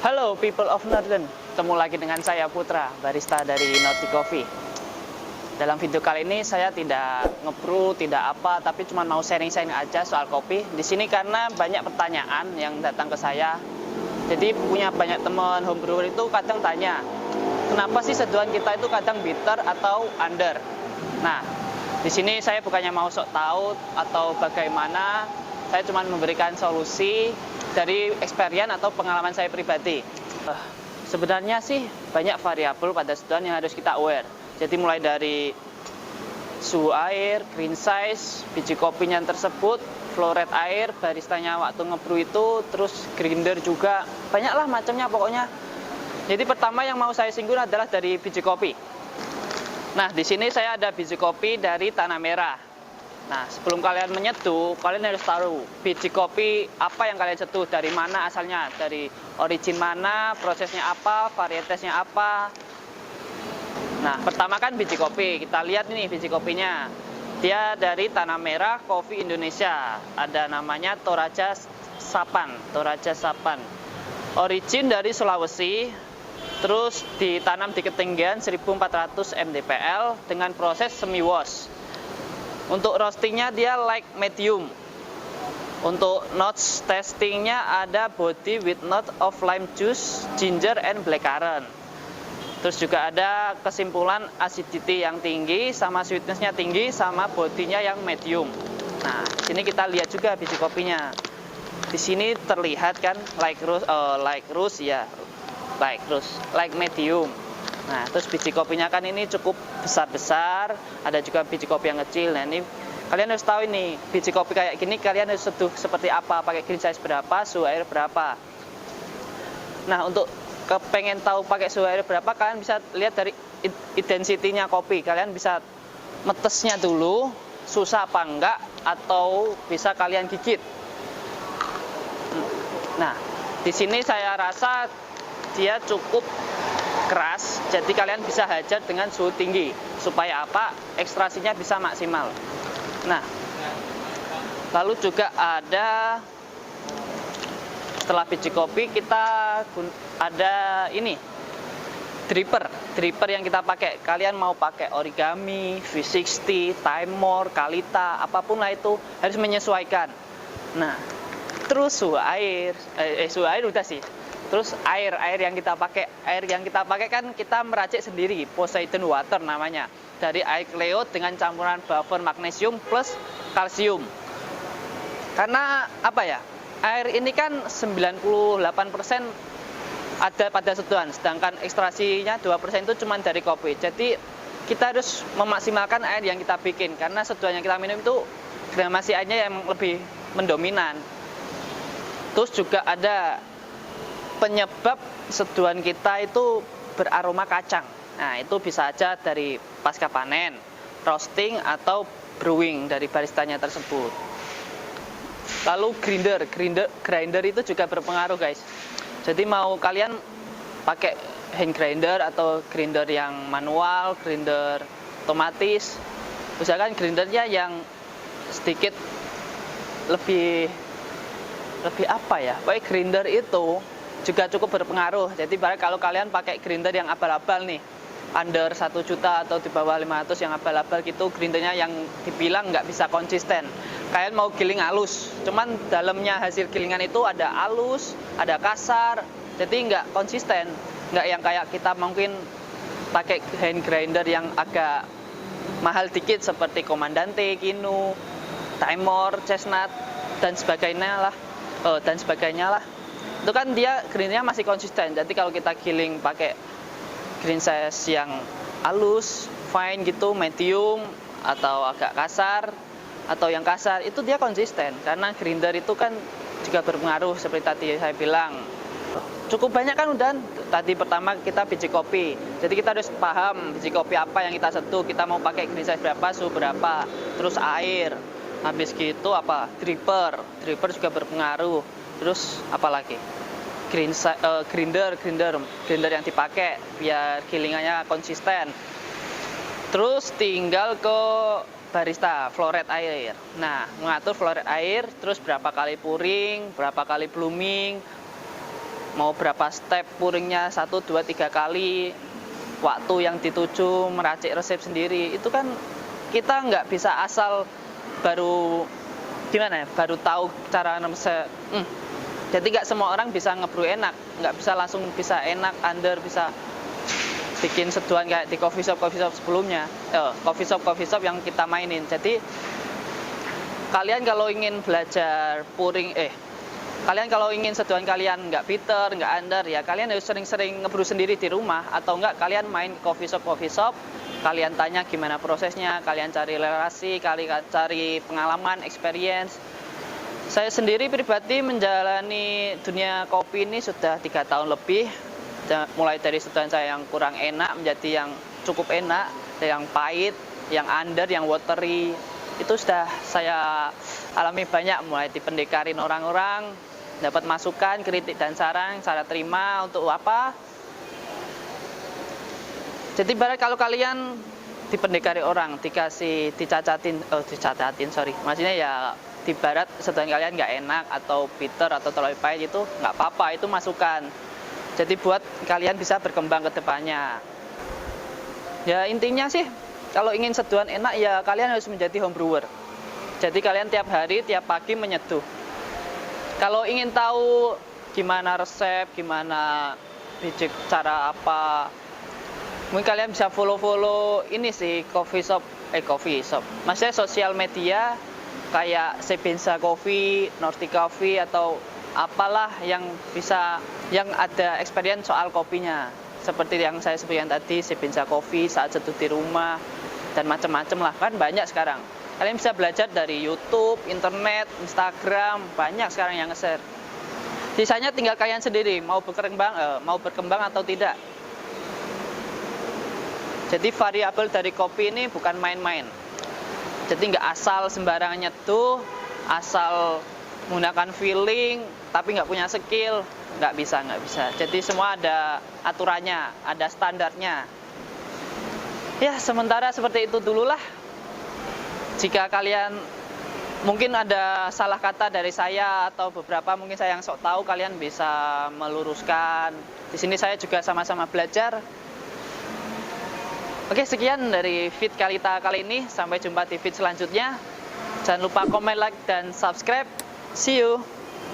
Halo people of Northern, ketemu lagi dengan saya Putra, barista dari Naughty Coffee. Dalam video kali ini saya tidak ngebrew, tidak apa, tapi cuma mau sharing-sharing aja soal kopi. Di sini karena banyak pertanyaan yang datang ke saya. Jadi punya banyak teman homebrewer itu kadang tanya, kenapa sih seduhan kita itu kadang bitter atau under? Nah, di sini saya bukannya mau sok tahu atau bagaimana, saya cuma memberikan solusi dari experience atau pengalaman saya pribadi. Sebenarnya sih banyak variabel pada seduhan yang harus kita aware. Jadi mulai dari suhu air, green size, biji kopinya tersebut, flow rate air, baristanya waktu ngebrew itu, terus grinder juga, banyaklah macamnya pokoknya. Jadi pertama yang mau saya singgung adalah dari biji kopi. Nah, di sini saya ada biji kopi dari Tanah Merah. Nah, sebelum kalian menyeduh, kalian harus tahu biji kopi apa yang kalian seduh, dari mana asalnya, dari origin mana, prosesnya apa, varietesnya apa. Nah, pertama kan biji kopi. Kita lihat ini biji kopinya. Dia dari Tanah Merah Coffee Indonesia. Ada namanya Toraja Sapan. Toraja Sapan. Origin dari Sulawesi. Terus ditanam di ketinggian 1400 mdpl dengan proses semi wash. Untuk roastingnya dia light medium. Untuk notes testingnya ada body with note of lime juice, ginger and blackcurrant. Terus juga ada kesimpulan acidity yang tinggi, sama sweetnessnya tinggi, sama bodinya yang medium. Nah, di sini kita lihat juga biji kopinya. Di sini terlihat kan like medium. Nah, terus biji kopinya kan ini cukup besar-besar, ada juga biji kopi yang kecil. Nah, ini kalian harus tahu ini, biji kopi kayak gini kalian harus seduh seperti apa, pakai green size berapa, suhu air berapa. Nah, untuk kepengen tahu pakai suhu air berapa, kalian bisa lihat dari intensity-nya kopi. Kalian bisa metesnya dulu, susah apa enggak, atau bisa kalian gigit. Nah, di sini saya rasa dia cukup keras, jadi kalian bisa hajar dengan suhu tinggi supaya apa, ekstrasinya bisa maksimal. Nah, lalu juga ada setelah biji kopi kita ada ini dripper yang kita pakai. Kalian mau pakai origami, V60, Timor, Kalita, apapun lah itu harus menyesuaikan. Nah, terus suhu air udah sih. Terus air yang kita pakai kan kita meracik sendiri, Poseidon water namanya, dari air Cleo dengan campuran buffer magnesium plus kalsium. Karena apa ya, air ini kan 98% ada pada seduhan, sedangkan ekstrasinya 2% itu cuma dari kopi. Jadi kita harus memaksimalkan air yang kita bikin, karena seduhan yang kita minum itu gramasi airnya yang lebih mendominan. Terus juga ada penyebab seduhan kita itu beraroma kacang. Nah, itu bisa aja dari pasca panen, roasting atau brewing dari baristanya tersebut. Lalu grinder itu juga berpengaruh, guys. Jadi mau kalian pakai hand grinder atau grinder yang manual, grinder otomatis, usahakan grindernya yang sedikit lebih apa ya? Pokoknya grinder itu juga cukup berpengaruh. Jadi kalau kalian pakai grinder yang abal-abal nih, under 1 juta atau di bawah 500 yang abal-abal gitu, grindernya yang dibilang nggak bisa konsisten. Kalian mau giling halus, cuman dalamnya hasil gilingan itu ada halus, ada kasar, jadi nggak konsisten. Nggak yang kayak kita mungkin pakai hand grinder yang agak mahal dikit seperti Comandante, Kinu, Timor, Chestnut dan sebagainya lah. Itu kan dia grindernya masih konsisten. Jadi kalau kita giling pakai green size yang halus, fine gitu, medium atau agak kasar atau yang kasar, itu dia konsisten. Karena grinder itu kan juga berpengaruh seperti tadi saya bilang. Cukup banyak kan udah. Tadi pertama kita biji kopi. Jadi kita harus paham biji kopi apa yang kita seduh, kita mau pakai green size berapa, suhu berapa. Terus air. Habis gitu apa? Dripper juga berpengaruh. Terus apa lagi? Grinder yang dipakai biar gilingannya konsisten. Terus tinggal ke barista, flow rate air. Nah, mengatur flow rate air, terus berapa kali pouring, berapa kali blooming, mau berapa step pouringnya, 1, 2, 3 kali, waktu yang dituju, meracik resep sendiri. Itu kan kita nggak bisa asal baru tahu cara resep. Jadi nggak semua orang bisa ngebrew enak, nggak bisa langsung bisa enak, bisa bikin seduhan kayak di coffee shop sebelumnya, coffee shop yang kita mainin. Jadi kalian kalau ingin belajar pouring, kalian kalau ingin seduhan kalian nggak bitter, nggak under, ya kalian harus sering-sering ngebrew sendiri di rumah, atau enggak kalian main ke coffee shop, kalian tanya gimana prosesnya, kalian cari relasi, kalian cari pengalaman, experience. Saya sendiri pribadi menjalani dunia kopi ini sudah 3 tahun lebih, mulai dari seduhan saya yang kurang enak menjadi yang cukup enak, yang pahit, yang under, yang watery. Itu sudah saya alami banyak, mulai dipendekarin orang-orang, dapat masukan, kritik dan saran, saya terima untuk apa. Jadi ibarat kalau kalian dipendekari orang, dicacatin, maksudnya ya ibarat seduhan kalian nggak enak atau bitter atau terlalu pahit, itu nggak apa-apa, itu masukan. Jadi buat kalian bisa berkembang ke depannya. Ya intinya sih, kalau ingin seduhan enak ya kalian harus menjadi home brewer. Jadi kalian tiap hari, tiap pagi menyeduh. Kalau ingin tahu gimana resep, gimana biji cara apa, mungkin kalian bisa follow ini sih coffee shop. Maksudnya sosial media kayak Sebenza Coffee, Nordic Coffee atau apalah yang ada experience soal kopinya. Seperti yang saya sebutkan tadi, Sebenza Coffee, Saat Seduh di Rumah, dan macam-macam lah, kan banyak sekarang. Kalian bisa belajar dari YouTube, internet, Instagram, banyak sekarang yang nge-share. Sisanya tinggal kalian sendiri mau berkembang atau tidak. Jadi variabel dari kopi ini bukan main-main. Jadi nggak asal sembarangan nyeduh, asal menggunakan feeling tapi nggak punya skill, nggak bisa. Jadi semua ada aturannya, ada standarnya. Ya sementara seperti itu dululah. Jika kalian mungkin ada salah kata dari saya atau beberapa mungkin saya yang sok tahu, kalian bisa meluruskan. Di sini saya juga sama-sama belajar. Oke, sekian dari feed Kalita kali ini. Sampai jumpa di feed selanjutnya. Jangan lupa komen, like, dan subscribe. See you.